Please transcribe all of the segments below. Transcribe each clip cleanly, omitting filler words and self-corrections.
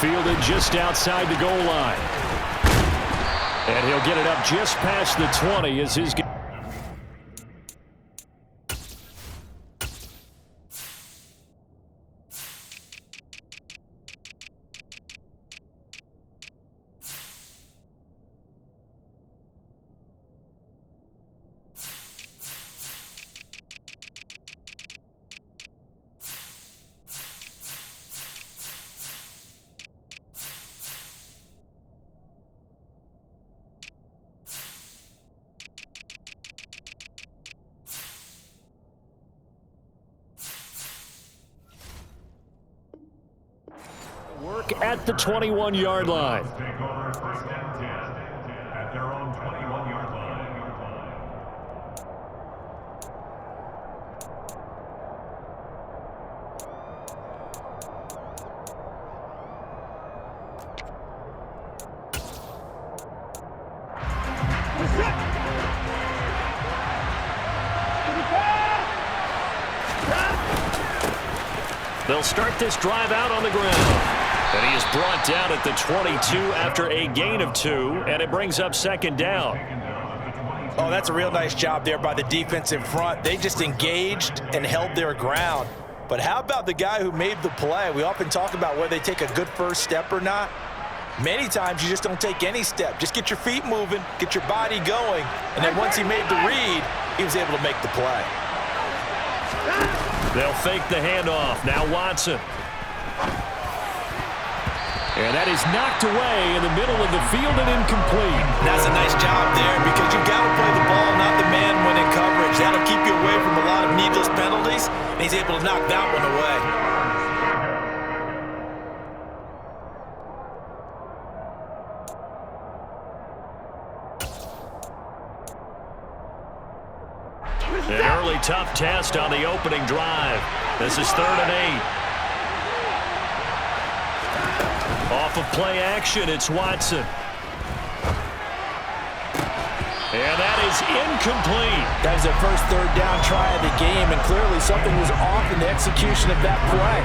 fielded just outside the goal line. And he'll get it up just past the 20 as his game. Work at the 21-yard line. Take over first and 10 at their own 21-yard line. They'll start this drive out on the ground. And he is brought down at the 22 after a gain of 2, and it brings up second down. Oh, that's a real nice job there by the defense in front. They just engaged and held their ground. But how about the guy who made the play? We often talk about whether they take a good first step or not. Many times you just don't take any step. Just get your feet moving, get your body going, and then once he made the read, he was able to make the play. They'll fake the handoff. Now Watson. And that is knocked away in the middle of the field and incomplete. That's a nice job there because you've got to play the ball, not the man when in coverage. That'll keep you away from a lot of needless penalties, and he's able to knock that one away. An early tough test on the opening drive. This is 3rd and 8. Off of play action, it's Watson. And that is incomplete. That was their first 3rd down try of the game, and clearly something was off in the execution of that play.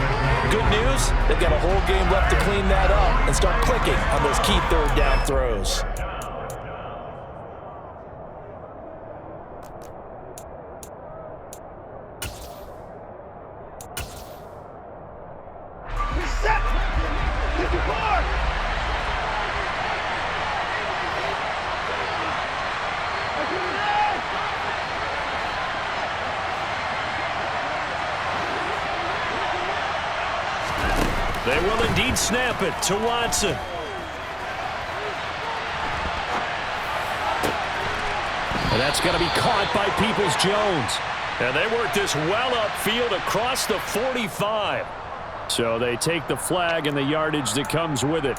Good news, they've got a whole game left to clean that up and start clicking on those key 3rd down throws. They will indeed snap it to Watson. And that's going to be caught by Peoples-Jones. And they work this well upfield across the 45. So they take the flag and the yardage that comes with it.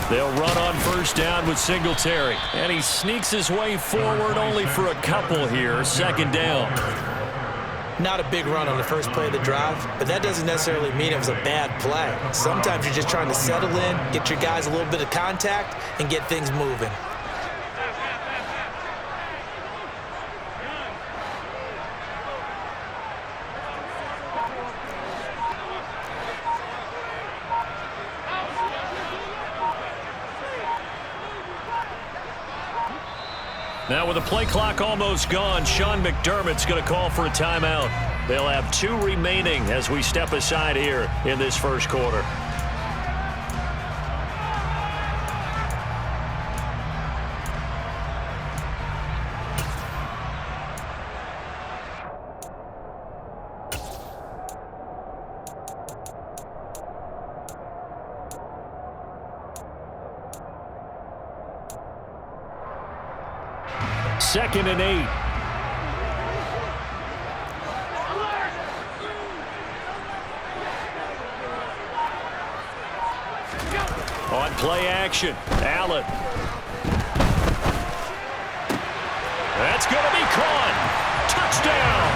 They'll run on first down with Singletary. And he sneaks his way forward only for a couple here. 2nd down. Not a big run on the first play of the drive, but that doesn't necessarily mean it was a bad play. Sometimes you're just trying to settle in, get your guys a little bit of contact, and get things moving. Now with the play clock almost gone, Sean McDermott's going to call for a timeout. They'll have 2 remaining as we step aside here in this first quarter. Second and 8. On play action, Allen. That's going to be caught. Touchdown.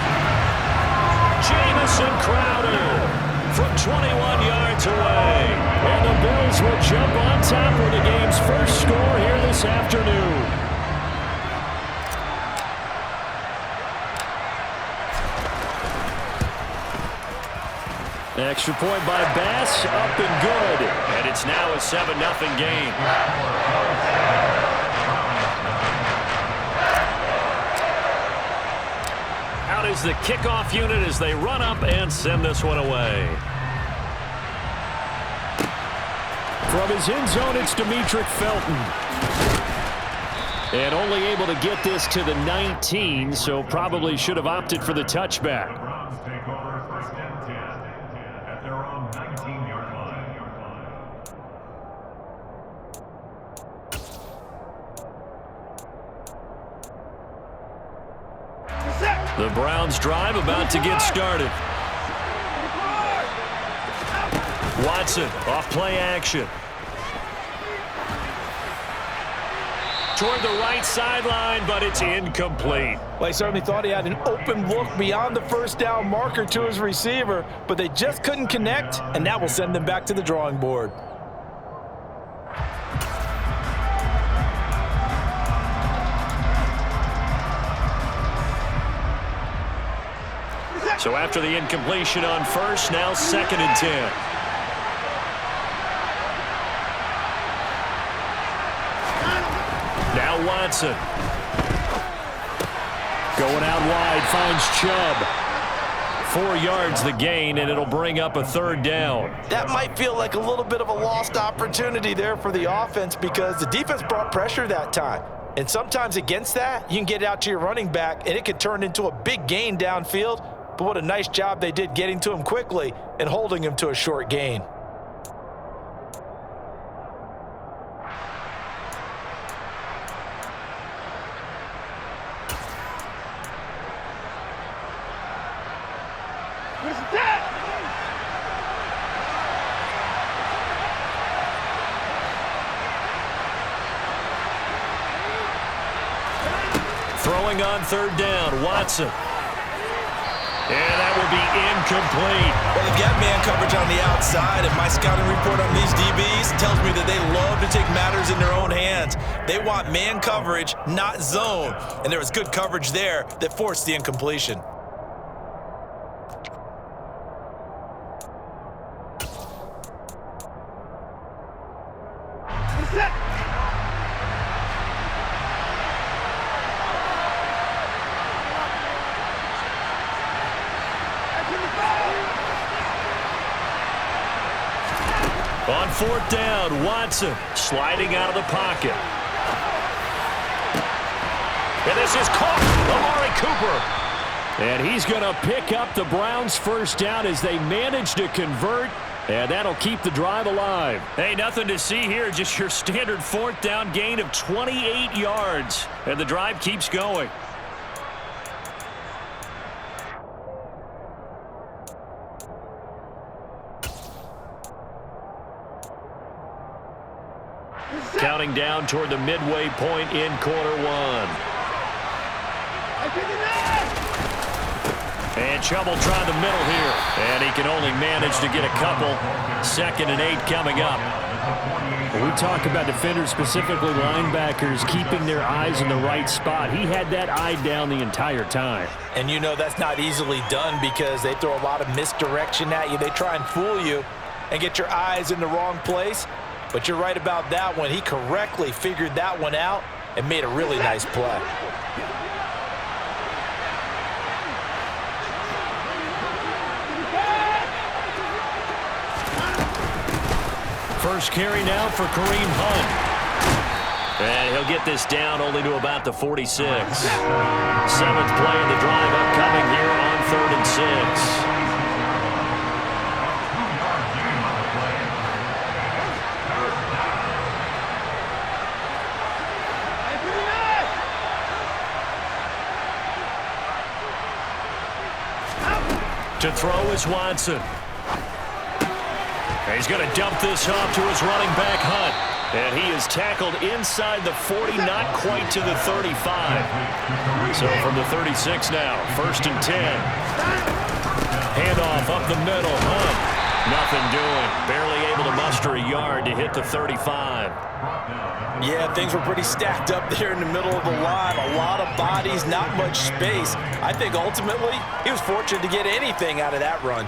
Jamison Crowder from 21 yards away. And the Bills will jump on top with the game's first score here this afternoon. Extra point by Bass, up and good. And it's now a 7-0 game. Out is the kickoff unit as they run up and send this one away. From his end zone, it's Demetric Felton. And only able to get this to the 19, so probably should have opted for the touchback. Browns take over first and 10 at their own 19-yard line. The Browns drive about to get started. Watson off play action. Toward the right sideline, but it's incomplete. Well, he certainly thought he had an open look beyond the first down marker to his receiver, but they just couldn't connect, and that will send them back to the drawing board. So after the incompletion on first, now 2nd and 10. Now Watson. Going out wide, finds Chubb. 4 yards the gain, and it'll bring up a 3rd down. That might feel like a little bit of a lost opportunity there for the offense because the defense brought pressure that time. And sometimes against that, you can get it out to your running back, and it can turn into a big gain downfield. But what a nice job they did getting to him quickly and holding him to a short gain. Throwing on 3rd down, Watson. And that will be incomplete. Well, they've got man coverage on the outside, and my scouting report on these DBs tells me that they love to take matters in their own hands. They want man coverage, not zone. And there was good coverage there that forced the incompletion. On 4th down, Watson sliding out of the pocket. And this is caught. Amari Cooper. And he's going to pick up the Browns' first down as they manage to convert. And that'll keep the drive alive. Hey, nothing to see here. Just your standard 4th down gain of 28 yards. And the drive keeps going. Counting down toward the midway point in quarter 1. And Chubb will try the middle here. And he can only manage to get a couple. 2nd and 8 coming up. When we talk about defenders, specifically linebackers, keeping their eyes in the right spot. He had that eye down the entire time. And you know that's not easily done because they throw a lot of misdirection at you. They try and fool you and get your eyes in the wrong place. But you're right about that one. He correctly figured that one out and made a really nice play. First carry now for Kareem Hunt. And he'll get this down only to about the 46. 7th play of the drive upcoming here on 3rd and 6. To throw is Watson. And he's going to dump this off to his running back, Hunt. And he is tackled inside the 40, not quite to the 35. So from the 36 now, 1st and 10. Handoff up the middle, Hunt. Nothing doing. Barely able to muster a yard to hit the 35. Yeah, things were pretty stacked up there in the middle of the line. A lot of bodies, not much space. I think ultimately he was fortunate to get anything out of that run.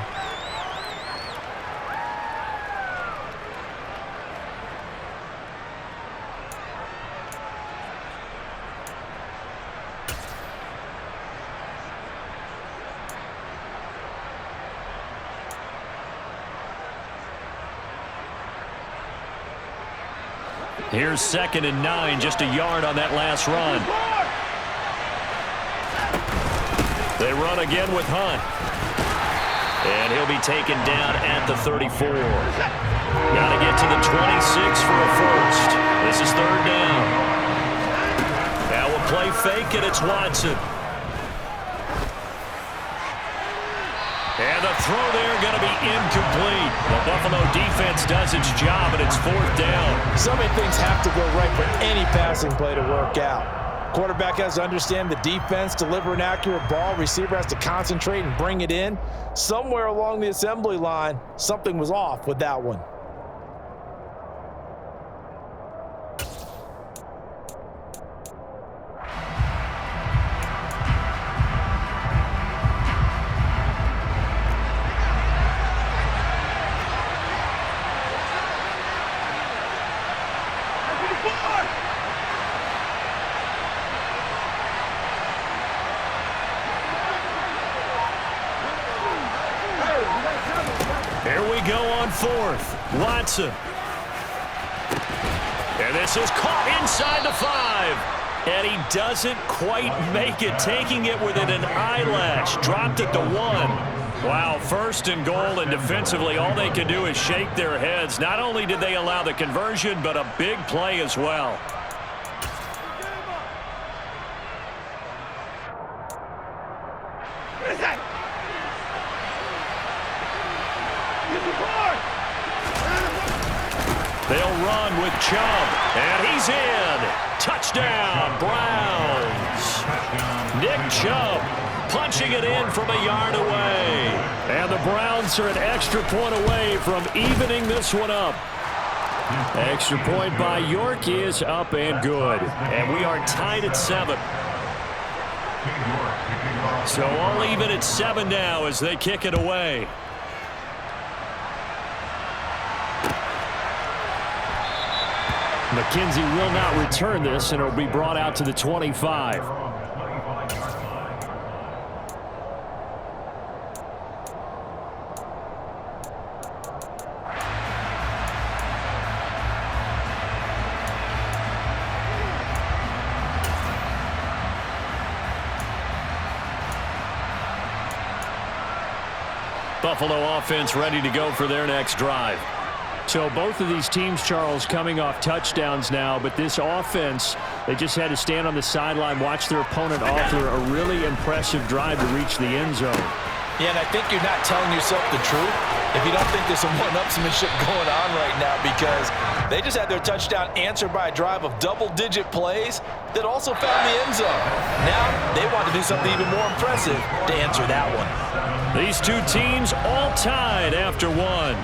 Here's 2nd and 9, just a yard on that last run. They run again with Hunt. And he'll be taken down at the 34. Got to get to the 26 for a first. This is 3rd down. Now we'll play fake, and it's Watson. And the throw there going to be incomplete. The Buffalo defense does its job, and it's 4th down. So many things have to go right for any passing play to work out. Quarterback has to understand the defense, deliver an accurate ball. Receiver has to concentrate and bring it in. Somewhere along the assembly line, something was off with that one. Here we go on 4th. Watson. And this is caught inside the 5. And he doesn't quite make it, taking it within an eyelash. Dropped it to 1. Wow, 1st and goal, and defensively all they can do is shake their heads. Not only did they allow the conversion, but a big play as well. They'll run with Chubb, and he's in. Touchdown, Browns. Nick Chubb punching it in from a yard away. And the Browns are an extra point away from evening this one up. Extra point by York is up and good. And we are tied at 7. So all even at 7 now as they kick it away. McKenzie will not return this, and it'll be brought out to the 25. Buffalo offense ready to go for their next drive. So both of these teams, Charles, coming off touchdowns now, but this offense, they just had to stand on the sideline, watch their opponent author a really impressive drive to reach the end zone. Yeah, and I think you're not telling yourself the truth if you don't think there's some one-upsmanship going on right now, because they just had their touchdown answered by a drive of double-digit plays that also found the end zone. Now they want to do something even more impressive to answer that one. These two teams all tied after 1.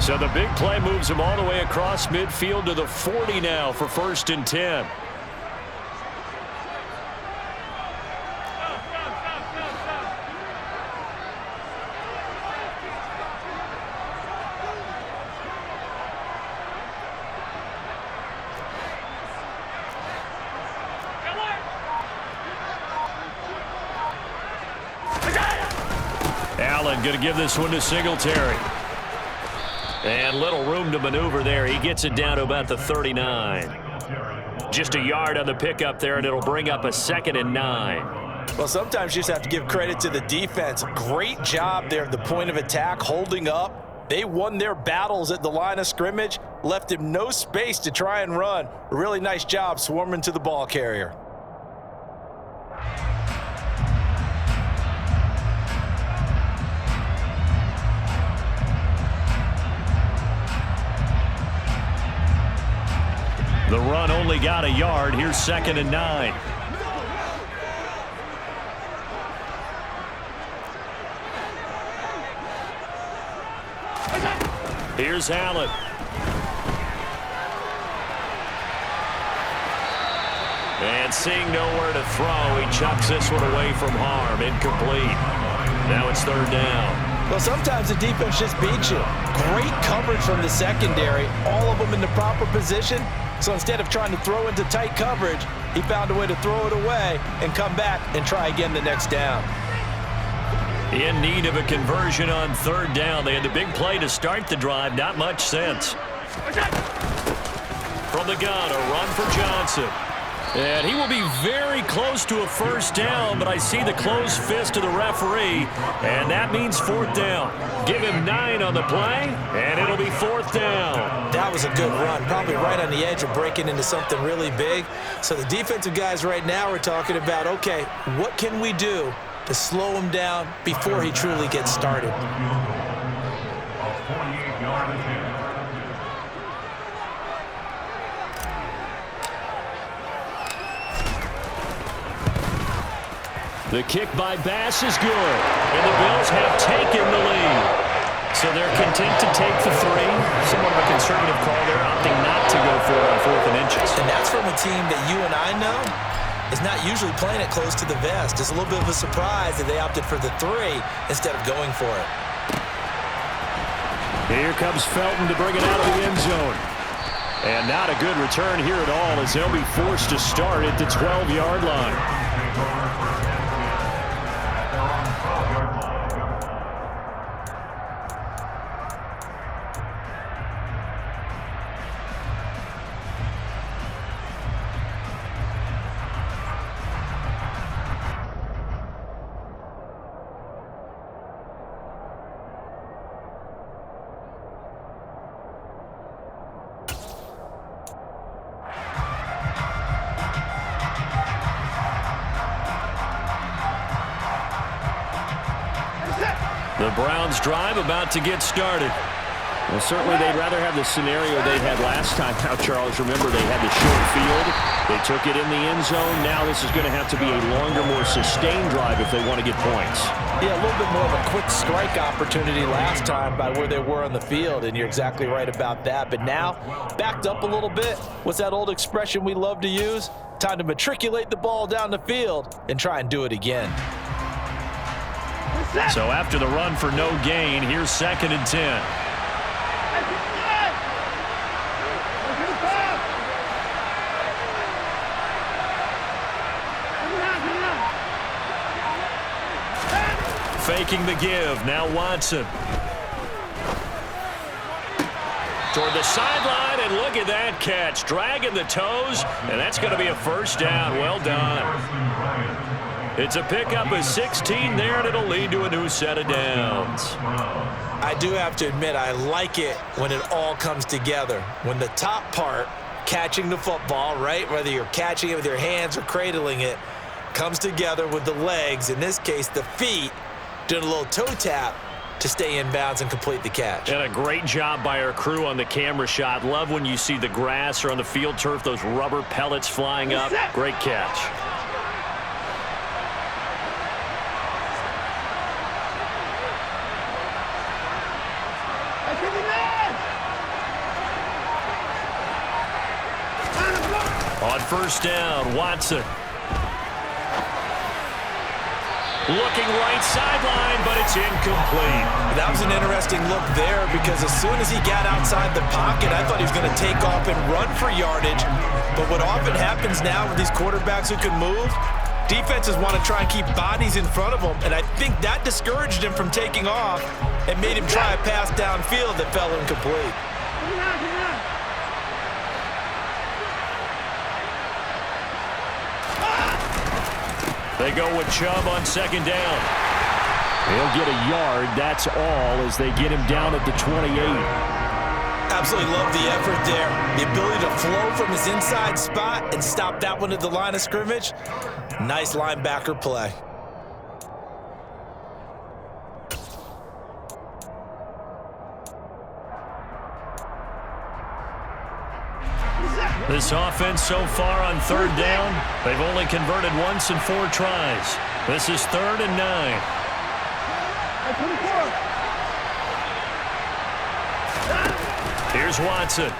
So the big play moves him all the way across midfield to the 40 now for 1st and 10. Allen going to give this one to Singletary. And little room to maneuver there. He gets it down to about the 39. Just a yard on the pickup there, and it'll bring up a 2nd and 9. Well, sometimes you just have to give credit to the defense. Great job there at the point of attack, holding up They won their battles at the line of scrimmage, left him no space to try and run. A really nice job swarming to the ball carrier. The run only got a yard. Here's 2nd and 9. Here's Allen. And seeing nowhere to throw, he chucks this one away from harm. Incomplete. Now it's 3rd down. Well, sometimes the defense just beats you. Great coverage from the secondary, all of them in the proper position. So instead of trying to throw into tight coverage, he found a way to throw it away and come back and try again the next down. In need of a conversion on 3rd down. They had the big play to start the drive. Not much sense. From the gun, a run for Johnson. And he will be very close to a 1st down, but I see the closed fist of the referee, and that means 4th down. Give him 9 on the play, and it'll be 4th down. That was a good run, probably right on the edge of breaking into something really big. So the defensive guys right now are talking about, okay, what can we do to slow him down before he truly gets started? The kick by Bass is good, and the Bills have taken the lead. So they're content to take the 3. Somewhat of a conservative call. They're opting not to go for it on 4th and inches. And that's from a team that you and I know is not usually playing it close to the vest. It's a little bit of a surprise that they opted for the 3 instead of going for it. Here comes Felton to bring it out of the end zone. And not a good return here at all, as they'll be forced to start at the 12-yard line. The Browns drive about to get started. Well, certainly they'd rather have the scenario they had last time. Now, Charles, remember they had the short field. They took it in the end zone. Now this is going to have to be a longer, more sustained drive if they want to get points. Yeah, a little bit more of a quick strike opportunity last time by where they were on the field, and you're exactly right about that. But now, backed up a little bit. What's that old expression we love to use? Time to matriculate the ball down the field and try and do it again. So after the run for no gain, here's 2nd and 10. Faking the give. Now Watson. Toward the sideline, and look at that catch. Dragging the toes, and that's going to be a 1st down. Well done. It's a pickup of 16 there, and it'll lead to a new set of downs. I do have to admit, I like it when it all comes together. When the top part, catching the football, right, whether you're catching it with your hands or cradling it, comes together with the legs, in this case the feet, doing a little toe tap to stay in bounds and complete the catch. And a great job by our crew on the camera shot. Love when you see the grass or on the field turf, those rubber pellets flying up. Great catch. On 1st down, Watson. Looking right sideline, but it's incomplete. That was an interesting look there because as soon as he got outside the pocket, I thought he was going to take off and run for yardage. But what often happens now with these quarterbacks who can move, defenses want to try and keep bodies in front of them, and I think that discouraged him from taking off and made him try a pass downfield that fell incomplete. They go with Chubb on 2nd down. He'll get a yard, that's all, as they get him down at the 28. Absolutely love the effort there. The ability to flow from his inside spot and stop that one at the line of scrimmage. Nice linebacker play. This offense so far on third down, they've only converted once in 4 tries. This is 3rd and 9. Here's Watson.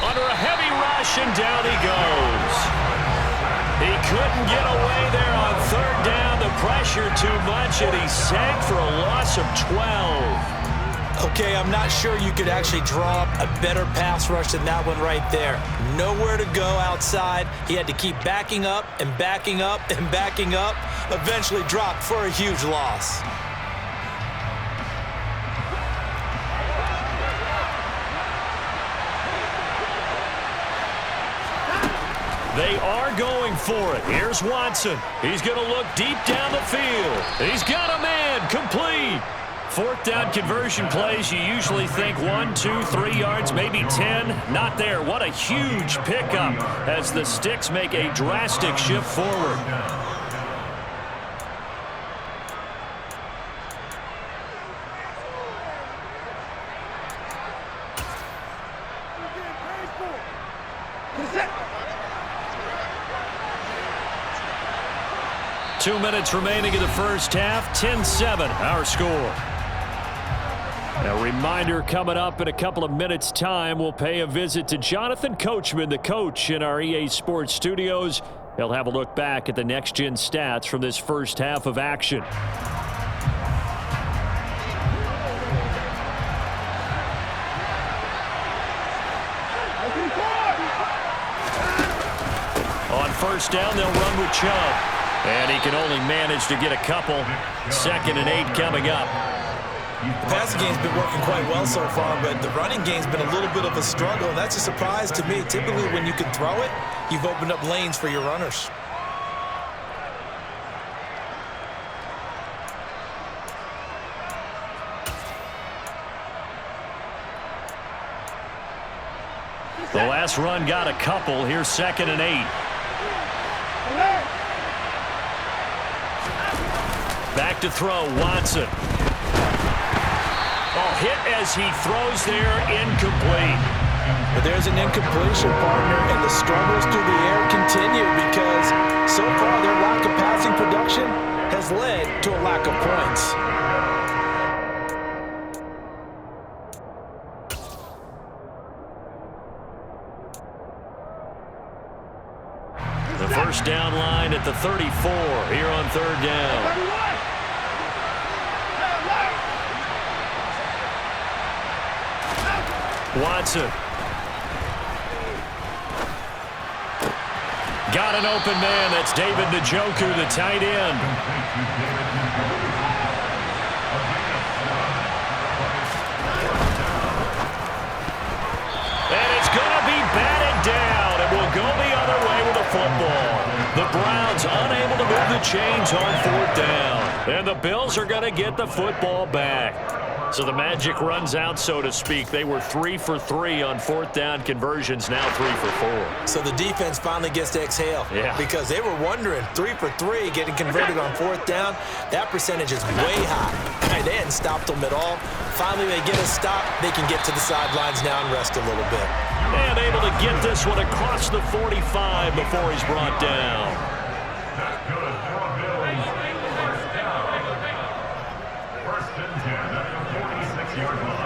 Under a heavy rush, and down he goes. He couldn't get away there on 3rd down. The pressure too much, and he sank for a loss of 12. Okay, I'm not sure you could actually draw up a better pass rush than that one right there. Nowhere to go outside. He had to keep backing up and backing up and backing up. Eventually dropped for a huge loss. They are going for it. Here's Watson. He's going to look deep down the field. He's got a man. Complete. 4th down conversion plays, you usually think 1, 2, 3 yards, maybe 10. Not there. What a huge pickup as the Sticks make a drastic shift forward. Two minutes remaining in the first half. 10-7, our score. A reminder coming up in a couple of minutes' time, we'll pay a visit to Jonathan Coachman, the coach in our EA Sports studios. He'll have a look back at the next-gen stats from this first half of action. On first down, they'll run with Chubb. And he can only manage to get a couple. 2nd and 8 coming up. The passing game's been working quite well so far, but the running game's been a little bit of a struggle, and that's a surprise to me. Typically, when you can throw it, you've opened up lanes for your runners. The last run got a couple. Here's 2nd and 8. Back to throw, Watson. Oh, hit as he throws there, incomplete. But there's an incompletion, partner, and the struggles through the air continue because so far their lack of passing production has led to a lack of points. The first down line at the 34 here on 3rd down. Watson. Got an open man. That's David Njoku, the tight end. And it's going to be batted down. It will go the other way with the football. The Browns unable to move the chains on 4th down. And the Bills are going to get the football back. So the magic runs out, so to speak. They were 3 for 3 on 4th down conversions, now 3 for 4. So the defense finally gets to exhale. Yeah. Because they were wondering, 3 for 3 getting converted on 4th down. That percentage is way high. They hadn't stopped them at all. Finally, they get a stop. They can get to the sidelines now and rest a little bit. And able to get this one across the 45 before he's brought down. That's good for a Bills. First down. 1st and 10 at the 46-yard line.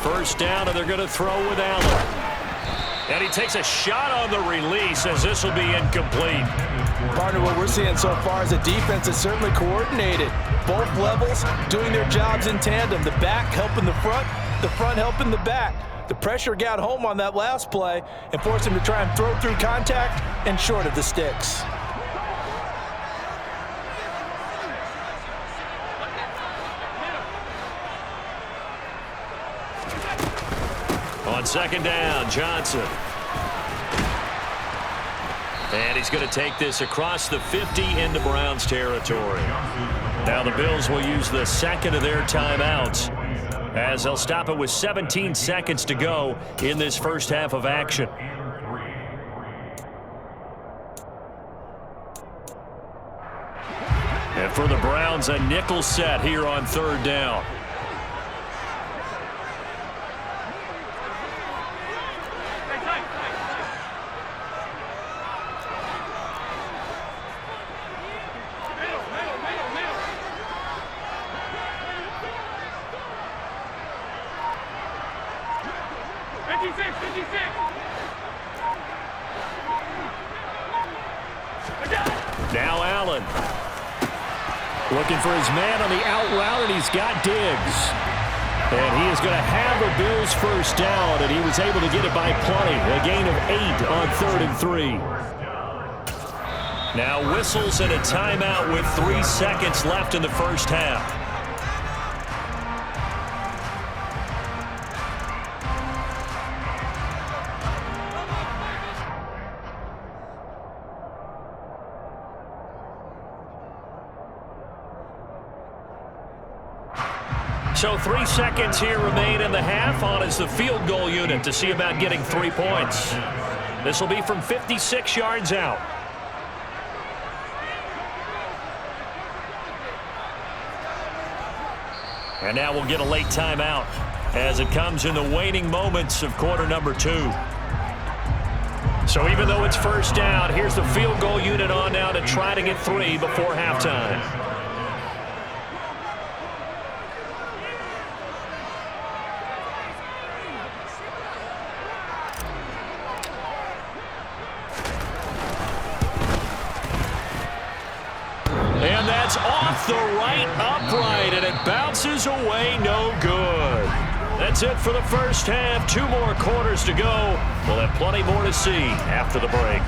First down, and they're going to throw with Allen. And he takes a shot on the release as this will be incomplete. Partner, what we're seeing so far is a defense that's certainly coordinated. Both levels doing their jobs in tandem. The back helping the front helping the back. The pressure got home on that last play and forced him to try and throw through contact and short of the sticks. On second down, Johnson. And he's going to take this across the 50 into Browns territory. Now the Bills will use the second of their timeouts as they'll stop it with 17 seconds to go in this first half of action. And for the Browns, a nickel set here on third down. Now Allen. Looking for his man on the out route, and he's got Diggs. And he is going to have the Bills first down, and he was able to get it by plenty. A gain of 8 on 3rd and 3. Now whistles and a timeout with 3 seconds left in the first half. So 3 seconds here remain in the half. On is the field goal unit to see about getting 3 points. This will be from 56 yards out. And now we'll get a late timeout as it comes in the waning moments of quarter number 2. So even though it's first down, here's the field goal unit on now to try to get 3 before halftime. And that's off the right upright, and it bounces away, no good. That's it for the first half. 2 more quarters to go. We'll have plenty more to see after the break.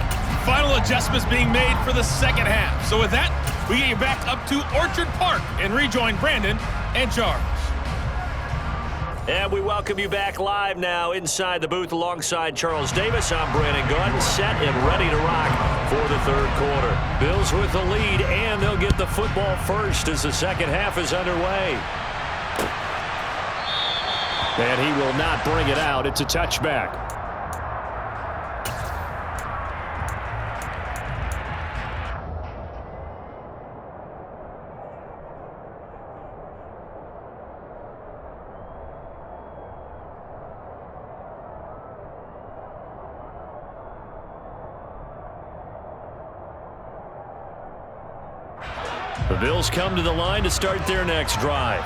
Final adjustments being made for the second half. So with that, we get you back up to Orchard Park and rejoin Brandon and Charles. And we welcome you back live now inside the booth alongside Charles Davis. I'm Brandon Gunn, set and ready to rock for the third quarter. Bills with the lead, and they'll get the football first as the second half is underway. And he will not bring it out. It's a touchback. The Bills come to the line to start their next drive.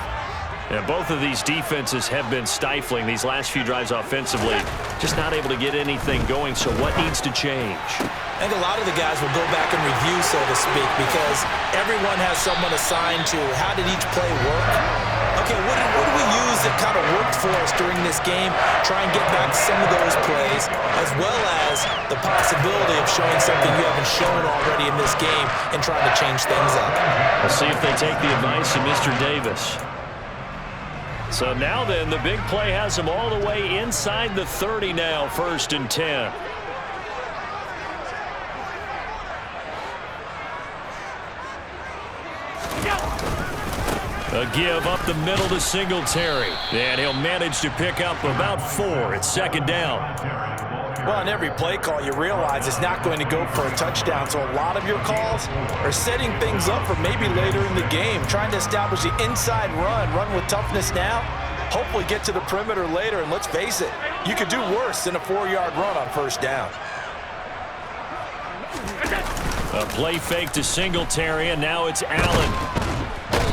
And both of these defenses have been stifling these last few drives offensively. Just not able to get anything going, so what needs to change? I think a lot of the guys will go back and review, so to speak, because everyone has someone assigned to how did each play work. Okay, what do we use that kind of worked for us during this game? Try and get back some of those plays, as well as the possibility of showing something you haven't shown already in this game and trying to change things up. We'll see if they take the advice of Mr. Davis. So now then, the big play has them all the way inside the 30 now, 1st and 10. A give up the middle to Singletary. And he'll manage to pick up about 4. It's 2nd down. Well, on every play call, you realize it's not going to go for a touchdown. So a lot of your calls are setting things up for maybe later in the game, trying to establish the inside run with toughness now, hopefully get to the perimeter later. And let's face it, you could do worse than a 4-yard run on 1st down. A play fake to Singletary, and now it's Allen.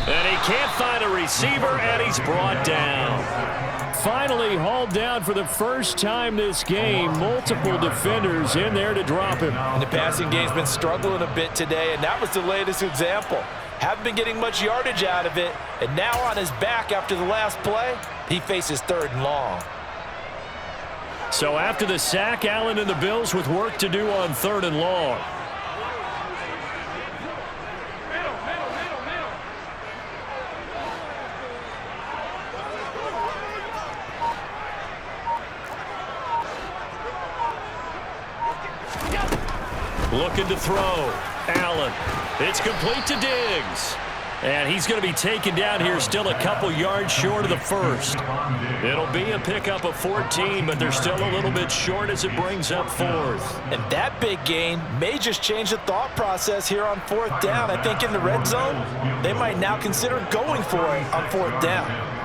And he can't find a receiver, and he's brought down. Finally hauled down for the first time this game. Multiple defenders in there to drop him. And the passing game's been struggling a bit today, and that was the latest example. Haven't been getting much yardage out of it, and now on his back after the last play, he faces 3rd and long. So after the sack, Allen and the Bills with work to do on 3rd and long. Looking to throw. Allen. It's complete to Diggs. And he's going to be taken down here, still a couple yards short of the first. It'll be a pickup of 14, but they're still a little bit short as it brings up fourth. And that big gain may just change the thought process here on fourth down. I think in the red zone, they might now consider going for it on fourth down.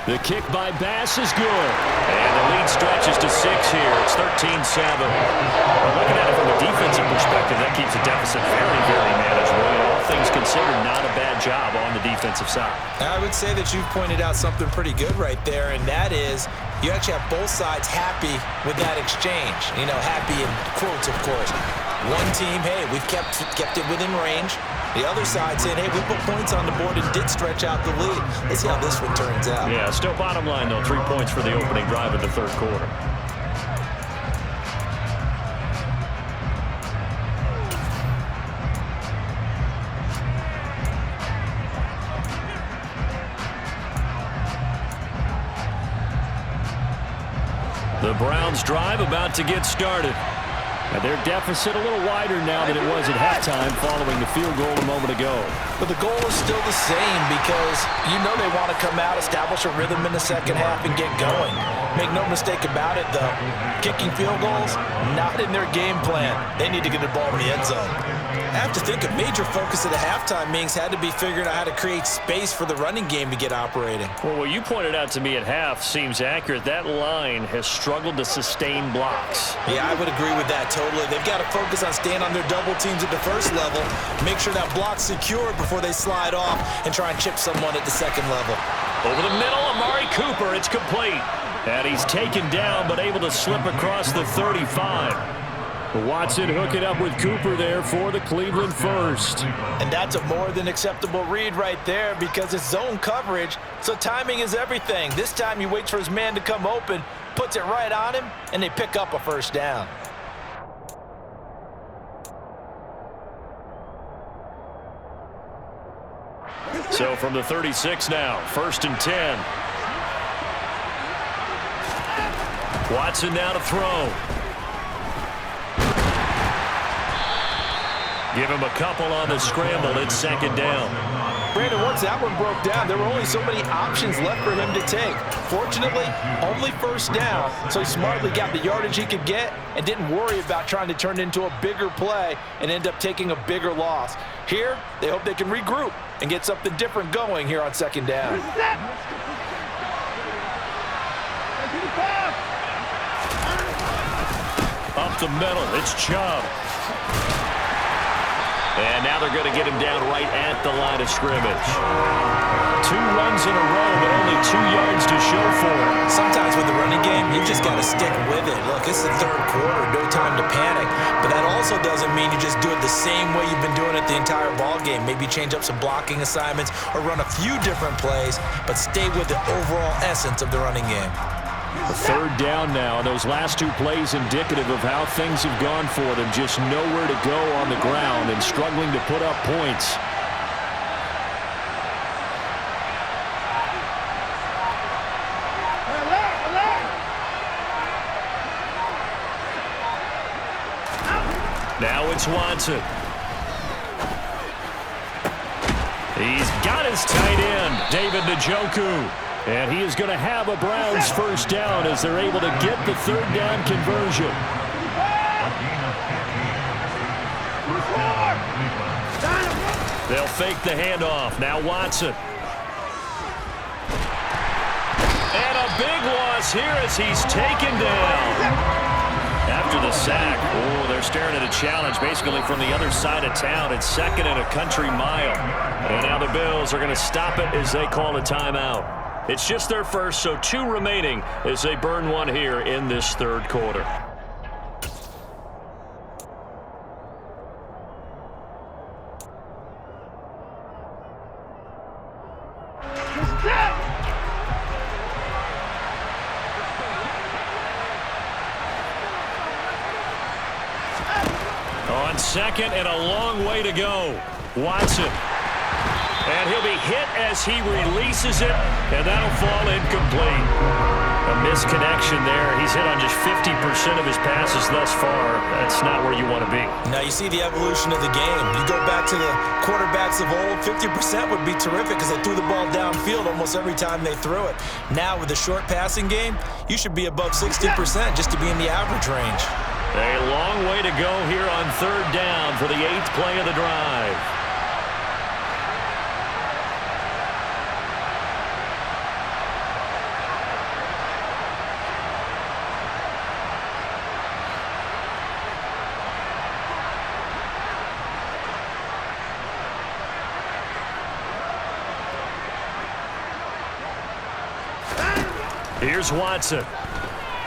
The kick by Bass is good. And the lead stretches to 6 here. It's 13-7. Well, looking at it from a defensive perspective, that keeps the deficit very, very manageable. And all things considered, not a bad job on the defensive side. I would say that you've pointed out something pretty good right there, and that is you actually have both sides happy with that exchange. You know, happy in quotes, of course. One team, hey, we've kept it within range. The other side saying, hey, we put points on the board and did stretch out the lead. Let's see how this one turns out. Yeah, still bottom line, though, 3 points for the opening drive of the third quarter. The Browns drive about to get started. And their deficit a little wider now than it was at halftime following the field goal a moment ago. But the goal is still the same because you know they want to come out, establish a rhythm in the second half, and get going. Make no mistake about it, though. Kicking field goals, not in their game plan. They need to get the ball in the end zone. I have to think a major focus of the halftime meetings had to be figuring out how to create space for the running game to get operating. Well, what you pointed out to me at half seems accurate. That line has struggled to sustain blocks. Yeah, I would agree with that totally. They've got to focus on staying on their double teams at the first level, make sure that block's secured before they slide off and try and chip someone at the second level. Over the middle, Amari Cooper, it's complete. And he's taken down but able to slip across the 35. Watson hooking up with Cooper there for the Cleveland first. And that's a more than acceptable read right there because it's zone coverage, so timing is everything. This time he waits for his man to come open, puts it right on him, and they pick up a first down. So from the 36 now, 1st and 10. Watson now to throw. Give him a couple on the scramble. It's 2nd down. Brandon, once that one broke down, there were only so many options left for him to take. Fortunately, only 1st down, so he smartly got the yardage he could get and didn't worry about trying to turn it into a bigger play and end up taking a bigger loss. Here, they hope they can regroup and get something different going here on 2nd down. Up the middle, it's Chubb. And now they're going to get him down right at the line of scrimmage. 2 runs in a row, but only 2 yards to show for it. Sometimes with the running game, you just got to stick with it. Look, it's the 3rd quarter, no time to panic. But that also doesn't mean you just do it the same way you've been doing it the entire ball game. Maybe change up some blocking assignments or run a few different plays, but stay with the overall essence of the running game. The 3rd down now, and those last 2 plays indicative of how things have gone for them. Just nowhere to go on the ground and struggling to put up points. Now it's Watson. He's got his tight end, David Njoku. And he is going to have a Browns first down as they're able to get the 3rd down conversion. They'll fake the handoff. Now Watson. And a big loss here as he's taken down. After the sack, oh, they're staring at a challenge basically from the other side of town. It's 2nd and a country mile. And now the Bills are going to stop it as they call a timeout. It's just their first, so 2 remaining as they burn one here in this 3rd quarter. On 2nd and a long way to go. Watson. And he'll be hit as he releases it, and that'll fall incomplete. A misconnection there. He's hit on just 50% of his passes thus far. That's not where you want to be. Now you see the evolution of the game. You go back to the quarterbacks of old, 50% would be terrific because they threw the ball downfield almost every time they threw it. Now with the short passing game, you should be above 60% just to be in the average range. A long way to go here on third down for the 8th play of the drive. Here's Watson.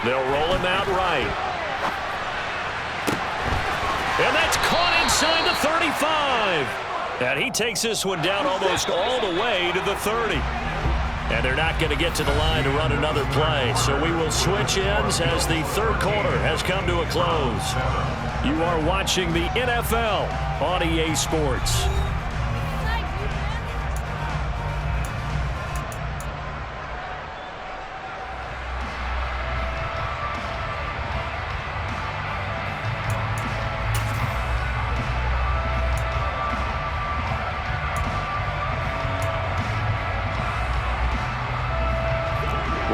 They'll roll him out right. And that's caught inside the 35. And he takes this one down almost all the way to the 30. And they're not going to get to the line to run another play. So we will switch ends as the third quarter has come to a close. You are watching the NFL on EA Sports.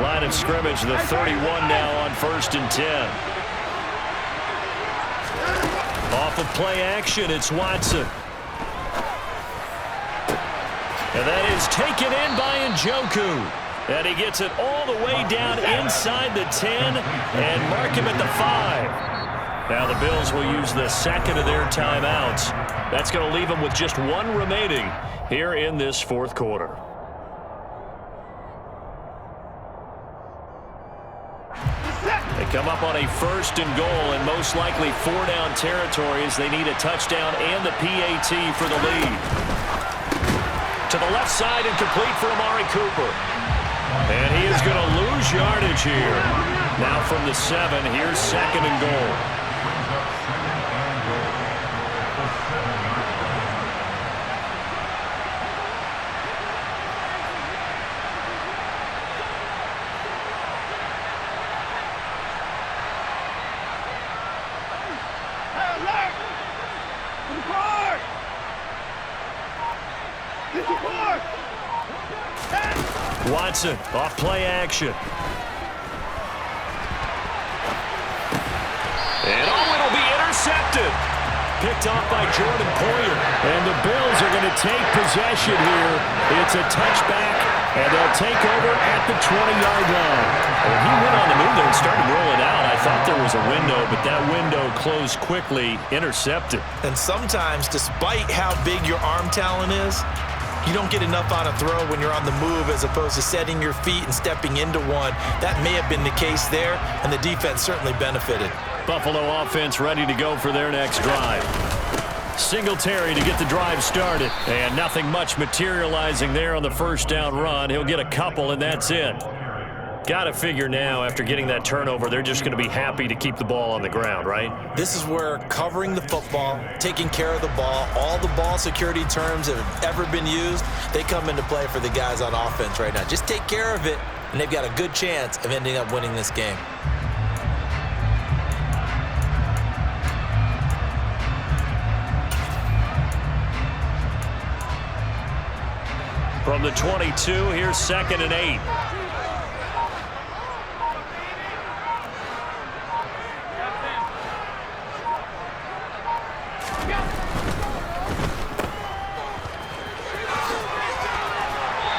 Line of scrimmage, the 31 now on 1st and 10. Off of play action, it's Watson. And that is taken in by Njoku. And he gets it all the way down inside the 10 and mark him at the 5. Now the Bills will use the second of their timeouts. That's going to leave them with just one remaining here in this fourth quarter. They come up on a 1st and goal and most likely 4-down territory as they need a touchdown and the PAT for the lead. To the left side and complete for Amari Cooper. And he is going to lose yardage here. Now from the 7, here's 2nd and goal. Watson off play action. And it'll be intercepted. Picked off by Jordan Poyer. And the Bills are going to take possession here. It's a touchback, and they'll take over at the 20-yard line. When he went on the move there and started rolling out, I thought there was a window, but that window closed quickly, intercepted. And sometimes, despite how big your arm talent is, you don't get enough on a throw when you're on the move as opposed to setting your feet and stepping into one. That may have been the case there, and the defense certainly benefited. Buffalo offense ready to go for their next drive. Singletary to get the drive started. And nothing much materializing there on the 1st down run. He'll get a couple, and that's it. Got to figure now, after getting that turnover, they're just going to be happy to keep the ball on the ground, right? This is where covering the football, taking care of the ball, all the ball security terms that have ever been used, they come into play for the guys on offense right now. Just take care of it, and they've got a good chance of ending up winning this game. From the 22, here's 2nd and 8.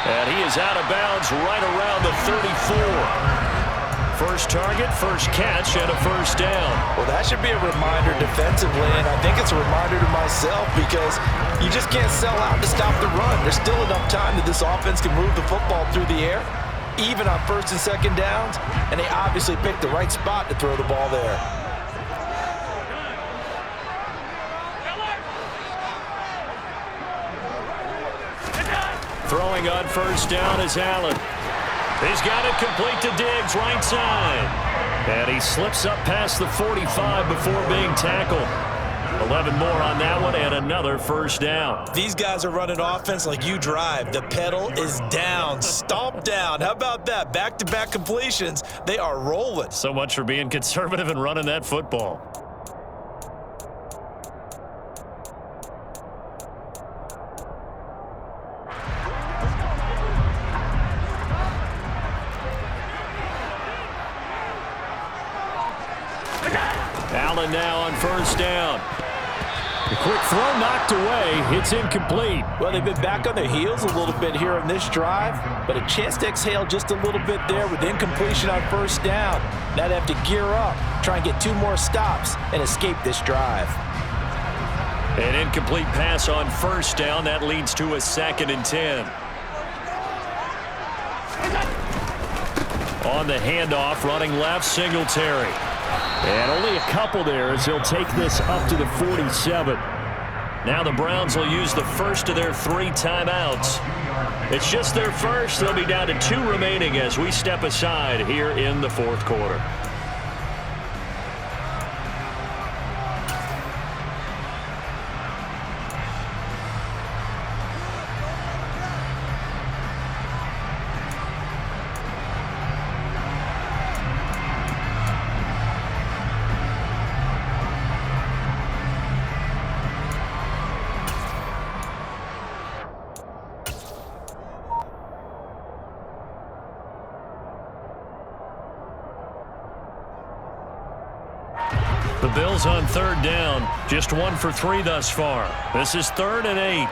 And he is out of bounds right around the 34. First target, first catch, and a 1st down. Well, that should be a reminder defensively, and I think it's a reminder to myself because you just can't sell out to stop the run. There's still enough time that this offense can move the football through the air, even on 1st and 2nd downs, and they obviously picked the right spot to throw the ball there. Throwing on 1st down is Allen. He's got it complete to Diggs, right side. And he slips up past the 45 before being tackled. 11 more on that one and another first down. These guys are running offense like you drive. The pedal is down, stomp down. How about that? Back-to-back completions. They are rolling. So much for being conservative and running that football. Allen now on first down. The quick throw knocked away. It's incomplete. Well, they've been back on their heels a little bit here on this drive, but a chance to exhale just a little bit there with incompletion on first down. Now they have to gear up, try and get 2 more stops, and escape this drive. An incomplete pass on first down. That leads to a 2nd and 10. On the handoff, running left, Singletary. And only a couple there as he'll take this up to the 47. Now the Browns will use the first of their 3 timeouts. It's just their first. They'll be down to 2 remaining as we step aside here in the 4th quarter. The Bills on 3rd down. Just 1 for 3 thus far. This is 3rd and 8.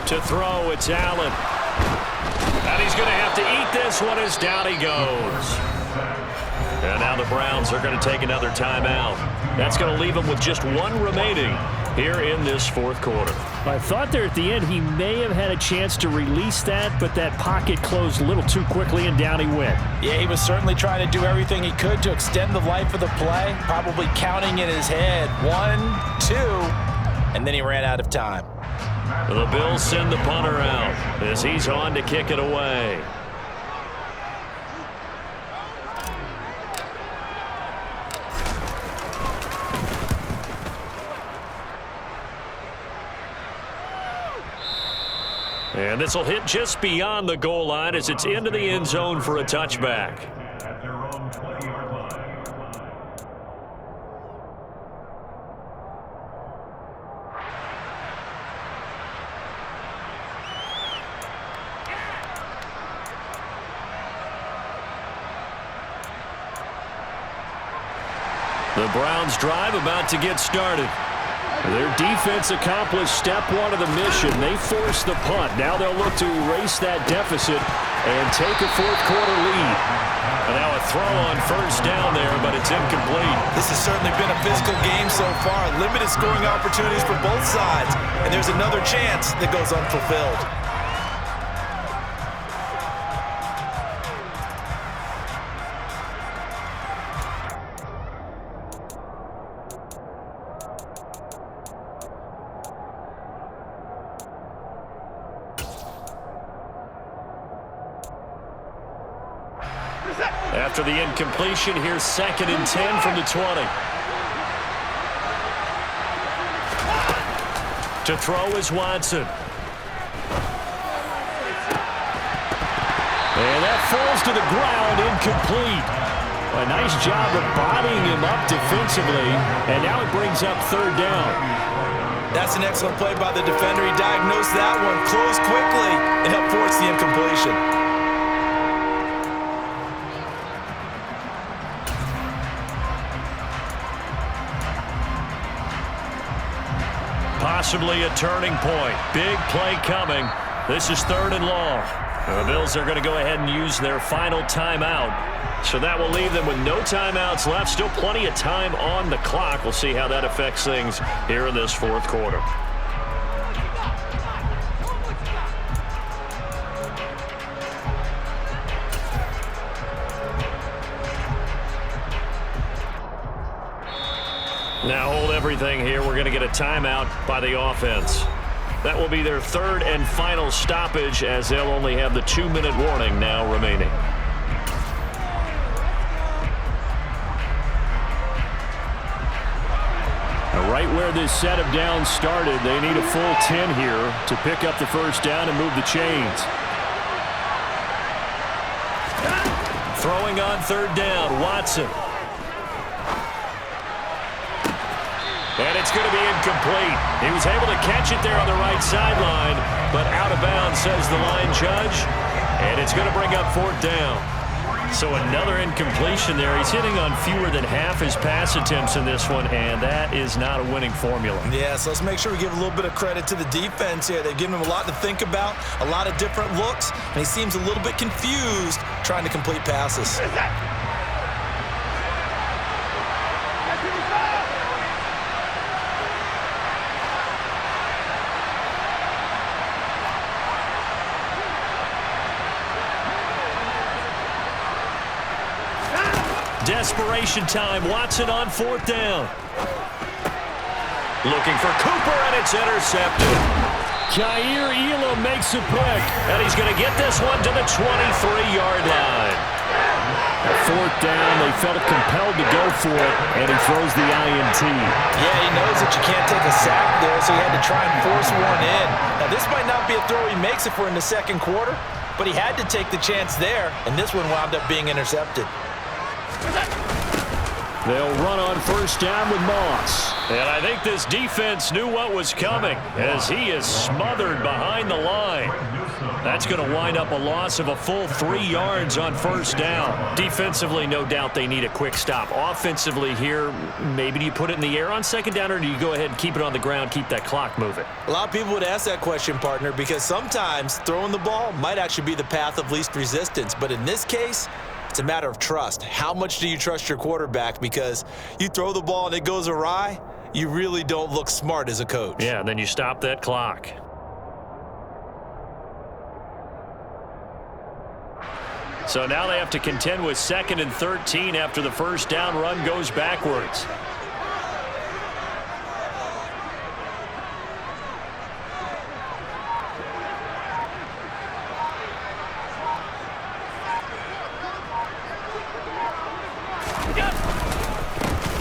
To throw, it's Allen. And he's going to have to eat this one as down he goes. And now the Browns are going to take another timeout. That's going to leave them with just 1 remaining here in this 4th quarter. I thought there at the end he may have had a chance to release that, but that pocket closed a little too quickly and down he went. Yeah, he was certainly trying to do everything he could to extend the life of the play, probably counting in his head 1, 2, and then he ran out of time. The Bills send the punter out as he's on to kick it away. And this will hit just beyond the goal line as it's into the end zone for a touchback. At their own 20-yard line. The Browns drive about to get started. Their defense accomplished step 1 of the mission. They forced the punt. Now they'll look to erase that deficit and take a 4th quarter lead. And now a throw on first down there, but it's incomplete. This has certainly been a physical game so far. Limited scoring opportunities for both sides. And there's another chance that goes unfulfilled. After the incompletion, here's 2nd and 10 from the 20. To throw is Watson. And that falls to the ground, incomplete. A nice job of bodying him up defensively, and now it brings up 3rd down. That's an excellent play by the defender. He diagnosed that one, closed quickly, and helped force the incompletion. Possibly a turning point. Big play coming. This is 3rd and long. The Bills are going to go ahead and use their final timeout. So that will leave them with no timeouts left. Still plenty of time on the clock. We'll see how that affects things here in this 4th quarter. Now hold everything here. We're going to get a timeout by the offense. That will be their 3rd and final stoppage as they'll only have the 2-minute warning now remaining. Right where this set of downs started, they need a full 10 here to pick up the first down and move the chains. Throwing on third down, Watson. And it's going to be incomplete. He was able to catch it there on the right sideline, but out of bounds, says the line judge. And it's going to bring up fourth down. So another incompletion there. He's hitting on fewer than half his pass attempts in this one, and that is not a winning formula. Yeah, so let's make sure we give a little bit of credit to the defense here. They've given him a lot to think about, a lot of different looks, and he seems a little bit confused trying to complete passes. Desperation time. Watson on fourth down. Looking for Cooper, and it's intercepted. Jair Elam makes a pick. And he's going to get this one to the 23-yard line. Fourth down, they felt compelled to go for it, and he throws the INT. Yeah, he knows that you can't take a sack there, so he had to try and force one in. Now, this might not be a throw he makes if we're in the second quarter, but he had to take the chance there, and this one wound up being intercepted. They'll run on first down with Moss. And I think this defense knew what was coming as he is smothered behind the line. That's going to wind up a loss of a full 3 yards on first down. Defensively, no doubt they need a quick stop. Offensively here, maybe do you put it in the air on second down, or do you go ahead and keep it on the ground, keep that clock moving? A lot of people would ask that question, partner, because sometimes throwing the ball might actually be the path of least resistance. But in this case, it's a matter of trust. How much do you trust your quarterback? Because you throw the ball and it goes awry, you really don't look smart as a coach. Yeah, and then you stop that clock. So now they have to contend with 2nd and 13 after the first down run goes backwards.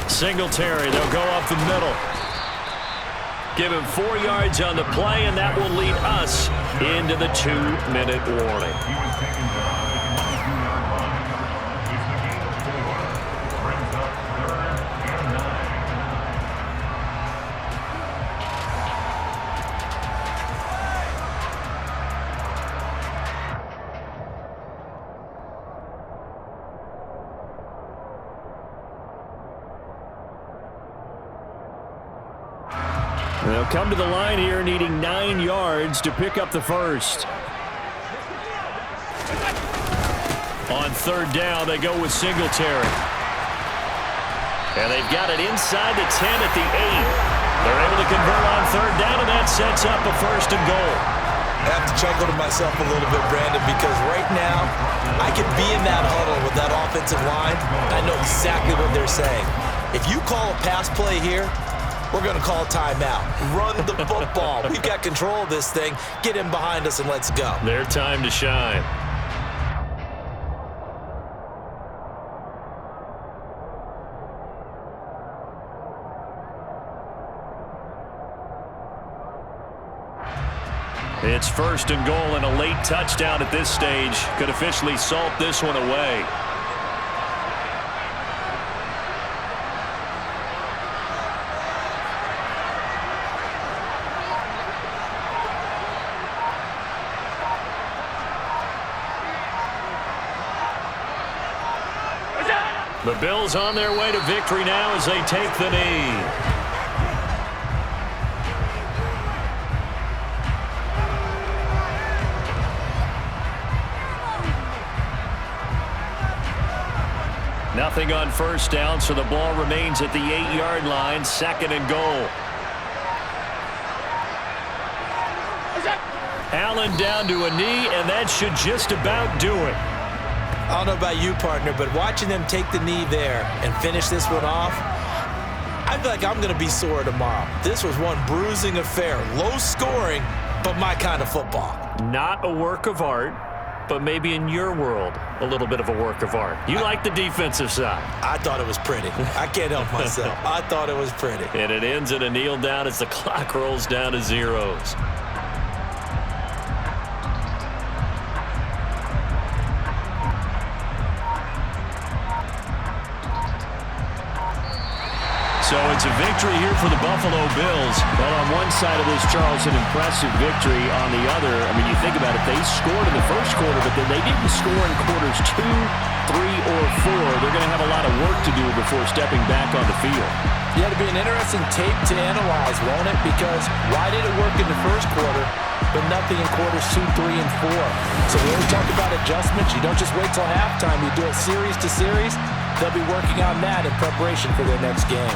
Singletary, they'll go up the middle. Give him 4 yards on the play, and that will lead us into the 2-minute warning. He was taken down at the 22-yard line. He's the game of 4. Brings up 3rd and 9. They'll come to the line here needing 9 yards to pick up the first. On third down, they go with Singletary. And they've got it inside the 10 at the 8. They're able to convert on third down, and that sets up a 1st and goal. I have to chuckle to myself a little bit, Brandon, because right now I could be in that huddle with that offensive line. I know exactly what they're saying. If you call a pass play here, we're going to call timeout. Run the football. We've got control of this thing. Get in behind us and let's go. Their time to shine. It's 1st and goal, and a late touchdown at this stage could officially salt this one away. The Bills on their way to victory now as they take the knee. Nothing on first down, so the ball remains at the 8-yard line, 2nd and goal. Allen down to a knee, and that should just about do it. I don't know about you, partner, but watching them take the knee there and finish this one off, I feel like I'm going to be sore tomorrow. This was one bruising affair. Low scoring, but my kind of football. Not a work of art, but maybe in your world, a little bit of a work of art. You like the defensive side. I thought it was pretty. I can't help myself. I thought it was pretty. And it ends in a kneel down as the clock rolls down to zeros. So it's a victory here for the Buffalo Bills. Well, on one side of this, Charles, an impressive victory. On the other, I mean, you think about it, they scored in the first quarter, but then they didn't score in quarters 2, 3, or 4. They're going to have a lot of work to do before stepping back on the field. Yeah, it'll be an interesting tape to analyze, won't it? Because why did it work in the first quarter, but nothing in quarters 2, 3, and 4? So we always talk about adjustments. You don't just wait till halftime. You do it series to series. They'll be working on that in preparation for their next game.